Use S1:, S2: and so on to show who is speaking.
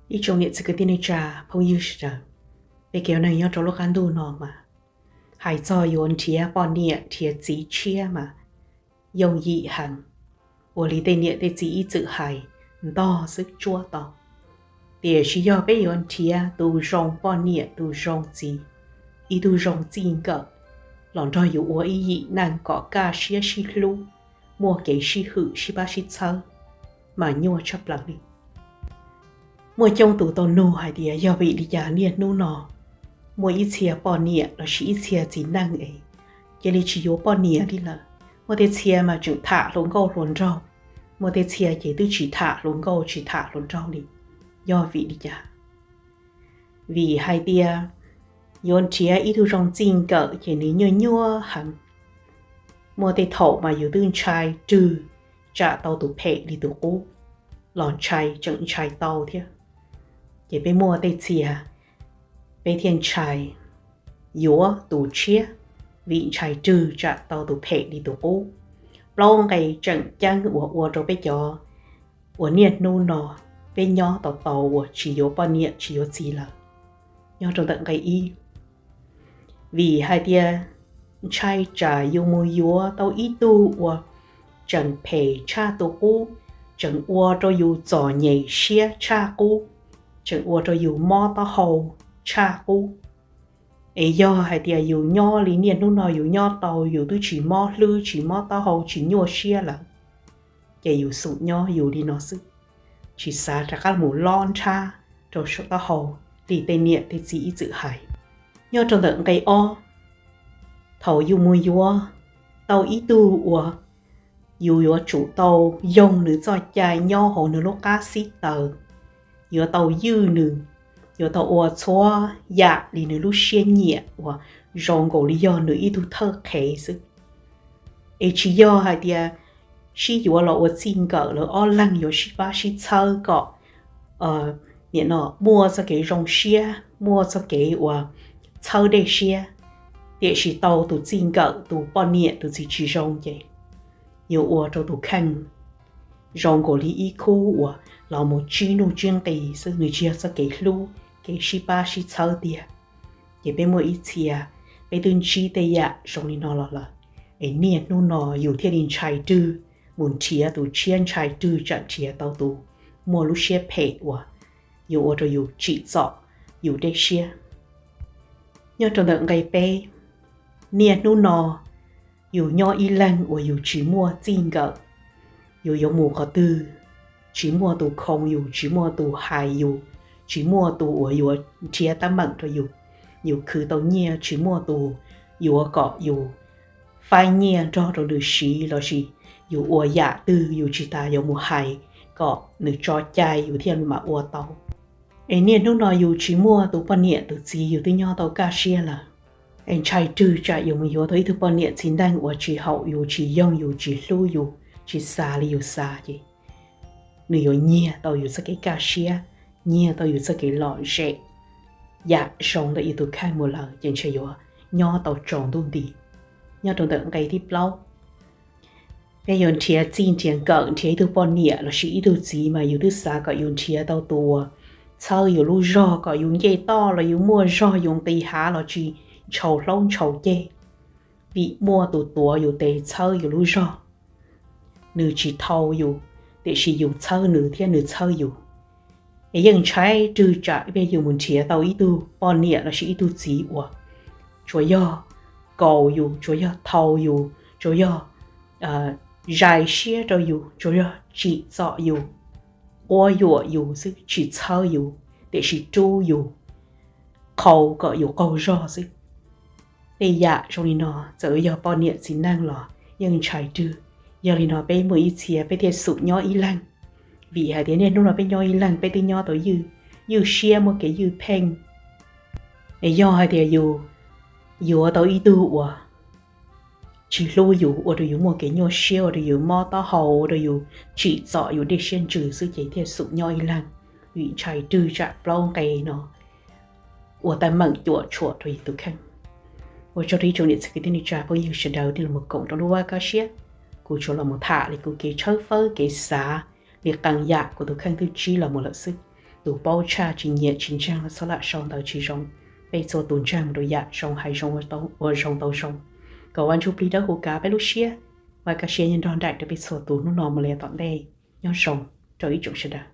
S1: 一种日子个天的家朋友是的，被叫人要做了很多孬嘛，还在用铁包捏铁机车嘛，用意行，我里的捏的机一直还多是做到，也是要被用铁都用包捏都用机，一都用金个，让到有我意难搞家些是路，莫给是好是把是操，mà nhua chấp lặng đi. Mỗi trong tủ tàu nô hay địa do bị lý giả niên nô nọ. Mỗi ít chia bỏ niệm là chỉ ít chia chỉ năng ấy. Chỉ lý chỉ yếu bỏ niệm đi là. Mỗi thế chia mà chừng thả lông gâu lồn rau. Mỗi thế chia chỉ tư chỉ thả lông gâu chỉ thả lồn rau đi. Do vị lý giả. Vì hai địa yon chia ít thu rong chinh cỡ chỉ lý nhua nhua hẳn. Mỗi thế thổ mà yếu tương trai trừ. Trả tàu tủ phệ đi tủ ố. Lòn chai chẳng chai tàu thế. Chỉ bê mua tê chìa. Bê thiên chai. Yếu tủ chia. Vị chai trừ trả tàu tủ phệ đi tủ ố. Lâu ngày chẳng chăng ủa rồi bê cho. Ủa nhiệt nô nọ. Bê nhỏ tàu tàu ủa chỉ yếu bao nhiệt chỉ yếu gì là. Nhỏ trong tận ngày y. Vì hai tia. Chai trả yếu mùi yếu tàu ý tu ủa. Chẳng phê cha tổ cô, chẳng ua cho dù giỏ nhảy xia cha cô, chẳng ua cho dù mò ta hầu cha cô. Ấy do hai tia dù nhỏ lý niên lúc nào dù nhỏ tàu dù tôi chỉ mò lư chỉ mò ta hầu chỉ nhua xia là. Kể dù sụt nhỏ dù đi nó sức. Chỉ xa ra các mũ lon cha, rồi số ta hầu, thì tên niệm thì chỉ dự hại. Nhỏ trong tận cây o, thầu dù mùi dùa, tàu ý tu ua. Dù chủ tàu dùng nữ cho chạy nhỏ hồ nữ lúc cá xí tờ. Dù tàu dư nữ. Dù tàu ua chua dạ đi nữ lúc xuyên nhẹ. Và rộng gỗ lý do nữ ý thu thơ khế sức. Ê chỉ do hai tia. Xí dù là ua xin cỡ là o lăng dù xí bá xí thơ cọ. Nghĩa nó mua cho cái rộng xía. Mua cho cái ua thơ đề xía. Để xí tàu tụ xin cỡ tụ bọn nhẹ tụ chỉ rộng vậy. Yêu ua cho tụ khăn. Rong cổ lý ý khu ua là một chí nụ chuyên kỳ sư người chia cho cái lưu cái shi ba shi thơ tìa. Để bên mỗi ý chìa bên tương chí tê dạ rong đi nó là ấy niên nụ nọ dù thiên đình trai trư muốn chia tụ chiên trai trư chẳng chia tao tụ mua lúc xếp phê ua yêu ua cho dù chỉ dọ dù đê xia. Nhớ trong đợt ngày bê niên nụ nọ dù nhỏ y lăng và dù chỉ mua chinh gỡ. Dù giống mù khó tư. Chỉ mua tù không dù chỉ mua tù hài dù. Chỉ mua tù và dù chia ta mặn cho dù. Dù khứ tàu nhẹ chỉ mua tù. Dù có dù phai nhẹ cho rồi được xí là xí. Dù ua dạ tư dù chỉ ta dù mù hài. Có nữ cho chai dù thiên mà ua tàu. Ấy nên lúc nào dù chỉ mua tù bà nhẹ tù gì dù tư nhỏ tàu ca xia là. Anh trai trừ trả yêu mình yếu thấy thứ bọn niệm chính đang của chỉ hậu yếu chỉ dông yếu chỉ lưu yếu chỉ xa li yếu xa chứ. Nếu yếu nhẹ tao yếu sẽ cái cá xia, nhẹ tao yếu sẽ cái lọ rệ. Dạ sống đã yếu tụ khai một lần chẳng chạy yếu nhỏ tao tròn đôn đi. Nhỏ tròn tận cái tiếp lâu. Bây giờ thịa chín tiền cận thịa thứ bọn niệm là sĩ thứ gì mà yếu thứ xa có yếu thịa tao tùa. Sau yếu lưu rõ có yếu dây to là yếu mua rõ yếu tì há là chỉ. Chầu lông chầu chê. Vì mua tụ tùa dù tê chơ dù lưu rõ. Nữ chỉ thâu dù. Để chỉ dù chơ nữ thiên nữ chơ dù. Ấy dân trái trừ trái bây dù muốn chia tàu ý tu. Bọn nịa là chỉ ý tu chí ủa. Chúa do cầu dù. Chúa do thâu dù. Chúa do dài xế cho dù. Chúa do chỉ dọ dù. Ua dụa dù chứ chỉ chơ dù. Để chỉ tru dù. Khâu gọi dù cầu rõ chứ. Bây giờ trong lý nó giờ giờ bọn niệm xin năng lò nhưng trái trừ giờ lý nó bây mỗi ít xìa bây thiệt sụt nhỏ ý lăng vì hai tiếng nên lúc nào bây nhỏ ý lăng bây tiếng nhỏ tới dư xìa một cái dư phèn để do hai tiếng dù tới ý tư ủa chỉ lưu dù ủa rồi dù một cái nhỏ xìa rồi dù mò ta hầu rồi dù chỉ dọ dù để xuyên trừ sự chế thiệt sụt nhỏ ý lăng vì trái trừ chạm lâu cái nó ủa ta mặn chuột rồi tụ khăn. Và cho thấy trong điện sự tin trả bao nhiêu sự đầu thì là một cộng trong đua cá xếp. Cô cho là một thả thì cô kế chơi phơ kế xá. Việc tăng dạ của tôi khăn tư chi là một lợi sức. tụ bao cha chỉ nhẹ chính trang là sau lại xong tàu chỉ rong bây giờ tuần trang đồ dạ rong hay rong ở rong tàu rong cậu anh chụp đi đó hồ cá bé lúc xía và cả xe nhân đòn đại để bây giờ tụ nó nằm mà lẹ tọn đây nhau rong cho ý chỗ sẽ đã